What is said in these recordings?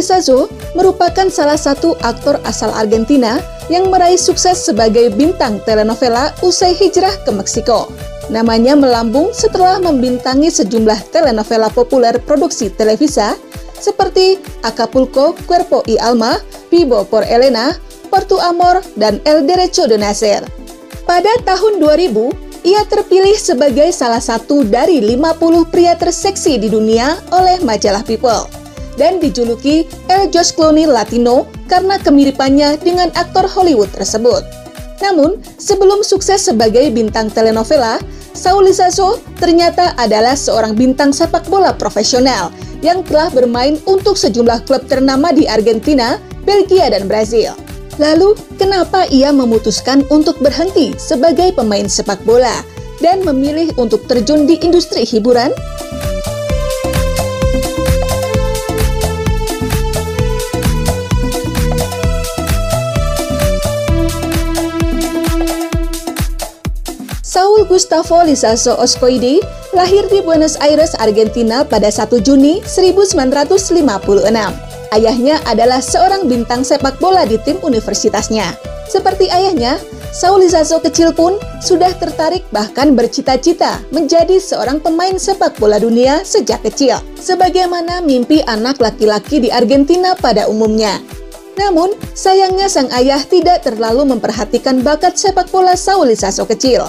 Saul Lizazo merupakan salah satu aktor asal Argentina yang meraih sukses sebagai bintang telenovela usai hijrah ke Meksiko. Namanya melambung setelah membintangi sejumlah telenovela populer produksi Televisa seperti Acapulco, Cuerpo y Alma, Vivo por Elena, Por tu Amor, dan El Derecho de Nacer. Pada tahun 2000, ia terpilih sebagai salah satu dari 50 pria terseksi di dunia oleh majalah People dan dijuluki El George Clooney Latino karena kemiripannya dengan aktor Hollywood tersebut. Namun, sebelum sukses sebagai bintang telenovela, Saul Lizazo ternyata adalah seorang bintang sepak bola profesional yang telah bermain untuk sejumlah klub ternama di Argentina, Belgia, dan Brazil. Lalu, kenapa ia memutuskan untuk berhenti sebagai pemain sepak bola dan memilih untuk terjun di industri hiburan? Saul Gustavo Lizazo Oscoidi lahir di Buenos Aires, Argentina pada 1 Juni 1956. Ayahnya adalah seorang bintang sepak bola di tim universitasnya. Seperti ayahnya, Saul Lizazo kecil pun sudah tertarik bahkan bercita-cita menjadi seorang pemain sepak bola dunia sejak kecil, sebagaimana mimpi anak laki-laki di Argentina pada umumnya. Namun, sayangnya sang ayah tidak terlalu memperhatikan bakat sepak bola Saul Lizazo kecil.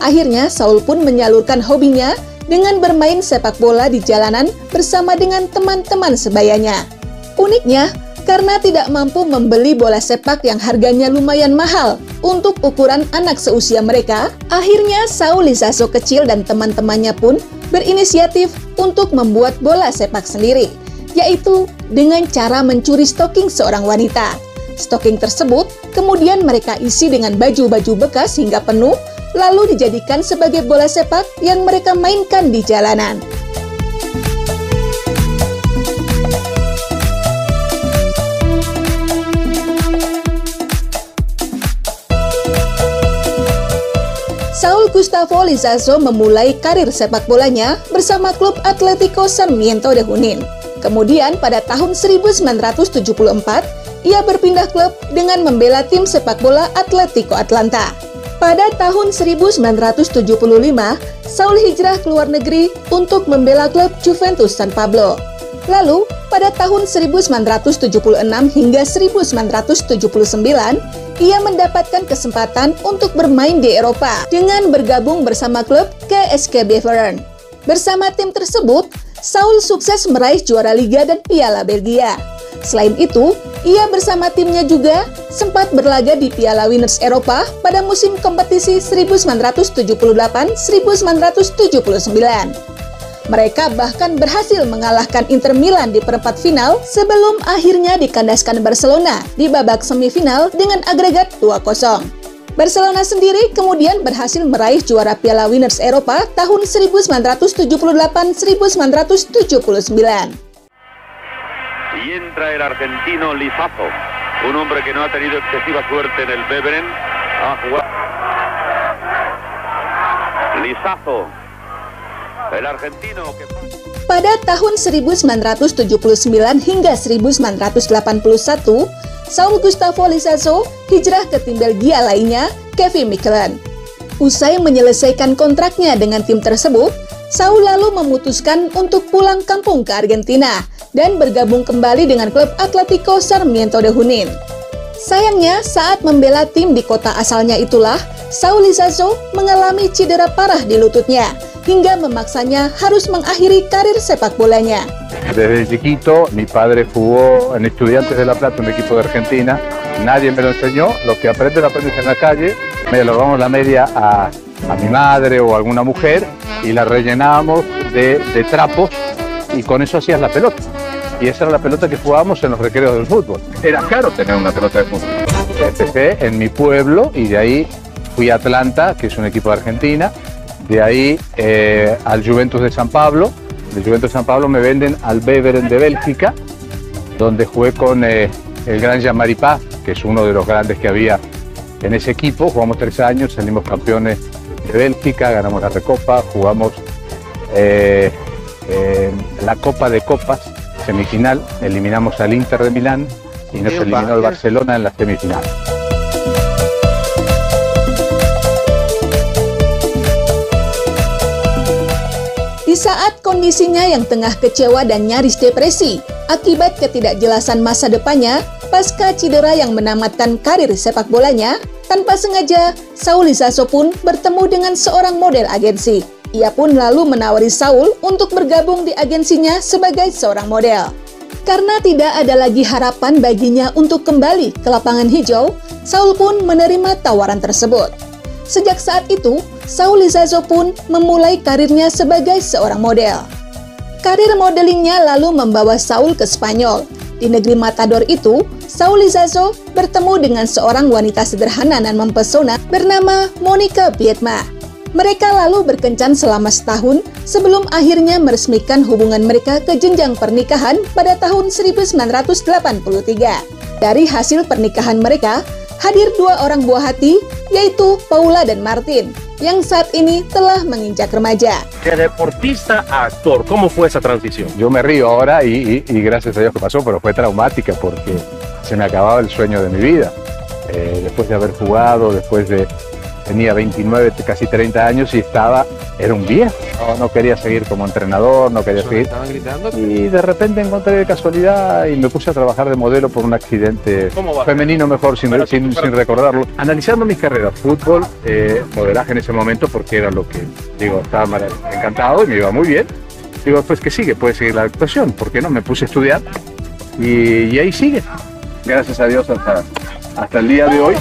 Akhirnya, Saul pun menyalurkan hobinya dengan bermain sepak bola di jalanan bersama dengan teman-teman sebayanya. Uniknya, karena tidak mampu membeli bola sepak yang harganya lumayan mahal untuk ukuran anak seusia mereka, akhirnya Saul Lizazo kecil dan teman-temannya pun berinisiatif untuk membuat bola sepak sendiri, yaitu dengan cara mencuri stocking seorang wanita. Stocking tersebut kemudian mereka isi dengan baju-baju bekas hingga penuh, lalu dijadikan sebagai bola sepak yang mereka mainkan di jalanan. Saul Gustavo Lizazo memulai karir sepak bolanya bersama klub Atlético Sarmiento de Junín. Kemudian pada tahun 1974, ia berpindah klub dengan membela tim sepak bola Atlético Atlanta. Pada tahun 1975, Saul hijrah ke luar negeri untuk membela klub Juventus San Pablo. Lalu, pada tahun 1976 hingga 1979, ia mendapatkan kesempatan untuk bermain di Eropa dengan bergabung bersama klub KSK Beveren. Bersama tim tersebut, Saul sukses meraih juara Liga dan Piala Belgia. Selain itu, ia bersama timnya juga sempat berlaga di Piala Winners Eropa pada musim kompetisi 1978-1979. Mereka bahkan berhasil mengalahkan Inter Milan di perempat final sebelum akhirnya dikandaskan Barcelona di babak semifinal dengan agregat 2-0. Barcelona sendiri kemudian berhasil meraih juara Piala Winners Eropa tahun 1978-1979. Y entra el argentino Lizazo, un hombre que no ha tenido excesiva suerte en el Beveren. Ha jugado Lizazo, el argentino que... Pada tahun 1979 hingga 1981, Saul Gustavo Lizazo hijrah ke tim Belgia lainnya, Kevin Mechelen. Usai menyelesaikan kontraknya dengan tim tersebut, Saul lalu memutuskan untuk pulang kampung ke Argentina dan bergabung kembali dengan klub Atlético Sarmiento de Junín. Sayangnya, saat membela tim di kota asalnya itulah, Saul Lizazo mengalami cedera parah di lututnya, hingga memaksanya harus mengakhiri karir sepak bolanya. Desde chiquito, mi padre jugó en Estudiantes de La Plata, un equipo de Argentina. Nadie me lo enseñó, lo que aprendes lo aprendes en la calle. Me lo damos la media a mi madre o a alguna mujer y la rellenábamos de trapos y con eso hacías la pelota. Y esa era la pelota que jugábamos en los recreos del fútbol. Era caro tener una pelota de fútbol. Empecé en mi pueblo y de ahí fui a Atlanta, que es un equipo de Argentina. De ahí al Juventus de San Pablo. Del Juventus de San Pablo me venden al Beveren de Bélgica, donde jugué con el gran Jean-Marie Paz, que es uno de los grandes que había en ese equipo. Jugamos 3 años, salimos campeones de Bélgica, ganamos la Recopa, jugamos la Copa de Copas semifinal eliminamos al Inter de Milán y nos eliminó el Barcelona en la semifinal. Di saat kondisinya yang tengah kecewa dan nyaris depresi akibat ketidakjelasan masa depannya pasca cedera yang menamatkan karir sepak bolanya, tanpa sengaja Saul Lizaso pun bertemu dengan seorang model agensi. Ia pun lalu menawari Saul untuk bergabung di agensinya sebagai seorang model. Karena tidak ada lagi harapan baginya untuk kembali ke lapangan hijau, Saul pun menerima tawaran tersebut. Sejak saat itu, Saul Lizaso pun memulai karirnya sebagai seorang model. Karir modelingnya lalu membawa Saul ke Spanyol. Di negeri Matador itu, Saul Lizaso bertemu dengan seorang wanita sederhana dan mempesona bernama Monica Biedma. Mereka lalu berkencan selama setahun sebelum akhirnya meresmikan hubungan mereka ke jenjang pernikahan pada tahun 1983. Dari hasil pernikahan mereka, hadir dua orang buah hati, yaitu Paula dan Martin, yang saat ini telah menginjak remaja. De deportista a actor, ¿cómo fue esa transición? Yo me río ahora y gracias a Dios que pasó, pero fue traumática porque se me acababa el sueño de mi vida. Después de haber jugado, tenía 29, casi 30 años y era un viejo. No quería seguir como entrenador, no quería seguir. Y de repente encontré de casualidad y me puse a trabajar de modelo por un accidente femenino, mejor sin recordarlo. Analizando mis carreras, fútbol, modelaje en ese momento, porque era lo que, estaba encantado y me iba muy bien. Pues ¿qué sigue? Puede seguir la actuación, ¿por qué no? Me puse a estudiar y ahí sigue. Gracias a Dios hasta el día de hoy.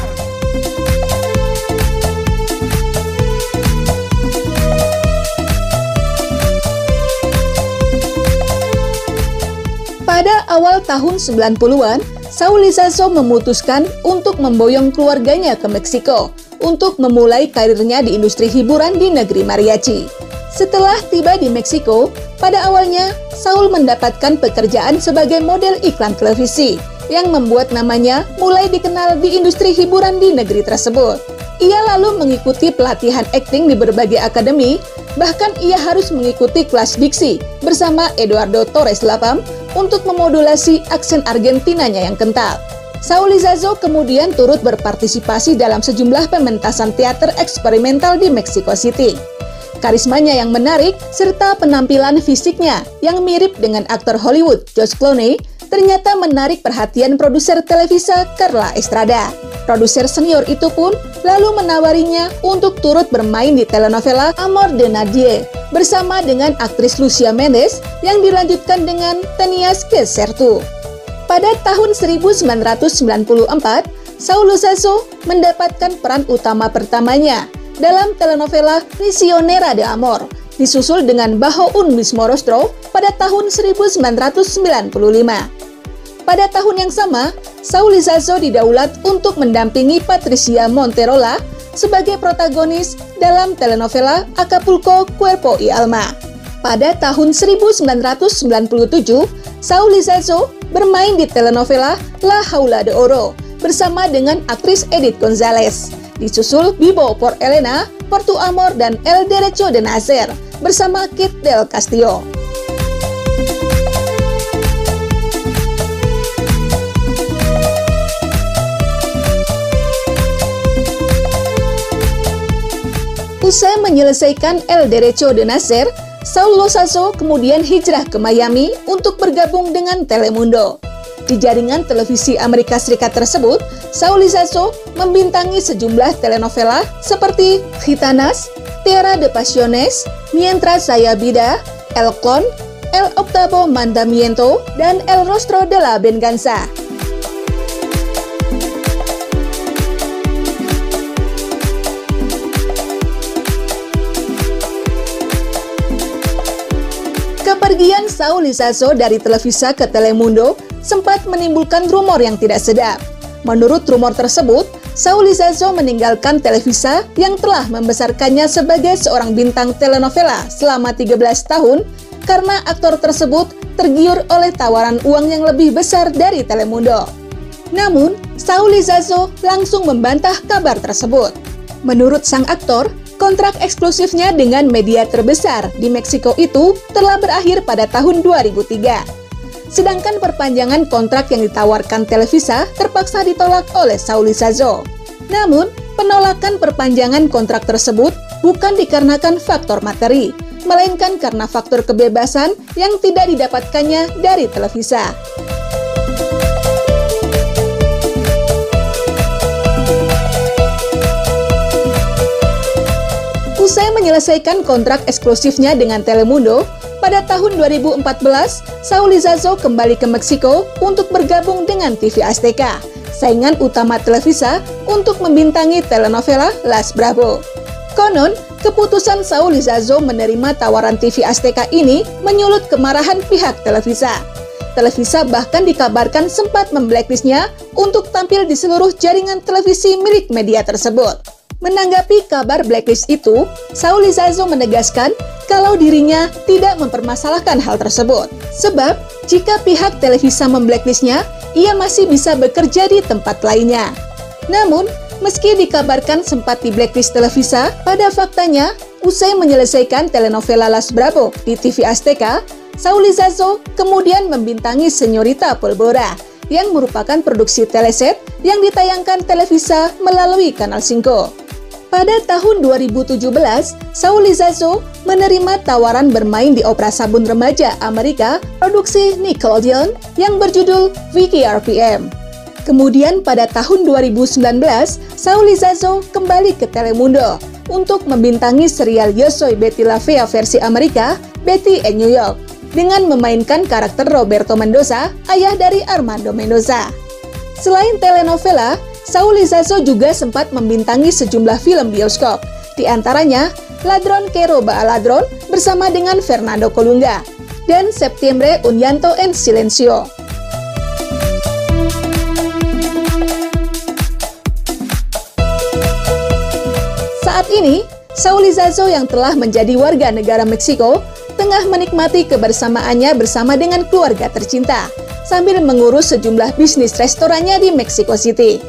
Pada awal tahun 90-an, Saul Lizaso memutuskan untuk memboyong keluarganya ke Meksiko untuk memulai karirnya di industri hiburan di negeri mariachi. Setelah tiba di Meksiko, pada awalnya Saul mendapatkan pekerjaan sebagai model iklan televisi yang membuat namanya mulai dikenal di industri hiburan di negeri tersebut. Ia lalu mengikuti pelatihan akting di berbagai akademi, bahkan ia harus mengikuti kelas diksi bersama Eduardo Torres Lapam untuk memodulasi aksen Argentinanya yang kental. Saul Lizaso kemudian turut berpartisipasi dalam sejumlah pementasan teater eksperimental di Mexico City. Karismanya yang menarik serta penampilan fisiknya yang mirip dengan aktor Hollywood George Clooney ternyata menarik perhatian produser televisa Carla Estrada. Produser senior itu pun lalu menawarinya untuk turut bermain di telenovela Amor de Nadie bersama dengan aktris Lucia Mendes yang dilanjutkan dengan Tenías que ser tú. Pada tahun 1994, Saul Lizaso mendapatkan peran utama pertamanya dalam telenovela Prisionera de Amor, disusul dengan Bajo un mismo rostro pada tahun 1995. Pada tahun yang sama, Saul Lizaso didaulat untuk mendampingi Patricia Monterola sebagai protagonis dalam telenovela Acapulco Cuerpo y Alma. Pada tahun 1997, Saul Lizaso bermain di telenovela La Jaula de Oro bersama dengan aktris Edith González, disusul Vivo por Elena, Por tu Amor, dan El Derecho de Nacer bersama Kit del Castillo. Usai menyelesaikan El Derecho de Nacer, Saul Lizaso kemudian hijrah ke Miami untuk bergabung dengan Telemundo. Di jaringan televisi Amerika Serikat tersebut, Saul Lizaso membintangi sejumlah telenovela seperti Gitanas, Tierra de Pasiones, Mientras Haya Vida, El Clon, El Octavo Mandamiento, dan El Rostro de la Venganza. Kepergian Saul Lizaso dari Televisa ke Telemundo sempat menimbulkan rumor yang tidak sedap. Menurut rumor tersebut, Saul Lizaso meninggalkan Televisa yang telah membesarkannya sebagai seorang bintang telenovela selama 13 tahun karena aktor tersebut tergiur oleh tawaran uang yang lebih besar dari Telemundo. Namun, Saul Lizaso langsung membantah kabar tersebut. Menurut sang aktor, kontrak eksklusifnya dengan media terbesar di Meksiko itu telah berakhir pada tahun 2003. Sedangkan perpanjangan kontrak yang ditawarkan Televisa terpaksa ditolak oleh Saul Lizazo. Namun, penolakan perpanjangan kontrak tersebut bukan dikarenakan faktor materi, melainkan karena faktor kebebasan yang tidak didapatkannya dari Televisa. Usai menyelesaikan kontrak eksklusifnya dengan Telemundo, pada tahun 2014, Saul Lizazo kembali ke Meksiko untuk bergabung dengan TV Azteca, saingan utama Televisa untuk membintangi telenovela Las Bravo. Konon, keputusan Saul Lizazo menerima tawaran TV Azteca ini menyulut kemarahan pihak Televisa. Televisa bahkan dikabarkan sempat memblacklistnya untuk tampil di seluruh jaringan televisi milik media tersebut. Menanggapi kabar blacklist itu, Saul Lizazo menegaskan kalau dirinya tidak mempermasalahkan hal tersebut. Sebab, jika pihak Televisa memblacklistnya, ia masih bisa bekerja di tempat lainnya. Namun, meski dikabarkan sempat di blacklist Televisa, pada faktanya, usai menyelesaikan telenovela Las Bravo di TV Azteca, Saul Lizazo kemudian membintangi Señorita Pólvora, yang merupakan produksi teleset yang ditayangkan Televisa melalui Kanal 5. Pada tahun 2017, Saul Lizazo menerima tawaran bermain di opera sabun remaja Amerika produksi Nickelodeon yang berjudul Vicky RPM. Kemudian pada tahun 2019, Saul Lizazo kembali ke Telemundo untuk membintangi serial Yo Soy Betty La Fea versi Amerika, Betty in New York, dengan memainkan karakter Roberto Mendoza, ayah dari Armando Mendoza. Selain telenovela, Saul Lizazo juga sempat membintangi sejumlah film bioskop, di antaranya Ladrón que roba a ladrón bersama dengan Fernando Colunga, dan Septiembre un llanto en silencio. Saat ini, Saul Lizazo yang telah menjadi warga negara Meksiko tengah menikmati kebersamaannya bersama dengan keluarga tercinta, sambil mengurus sejumlah bisnis restorannya di Mexico City.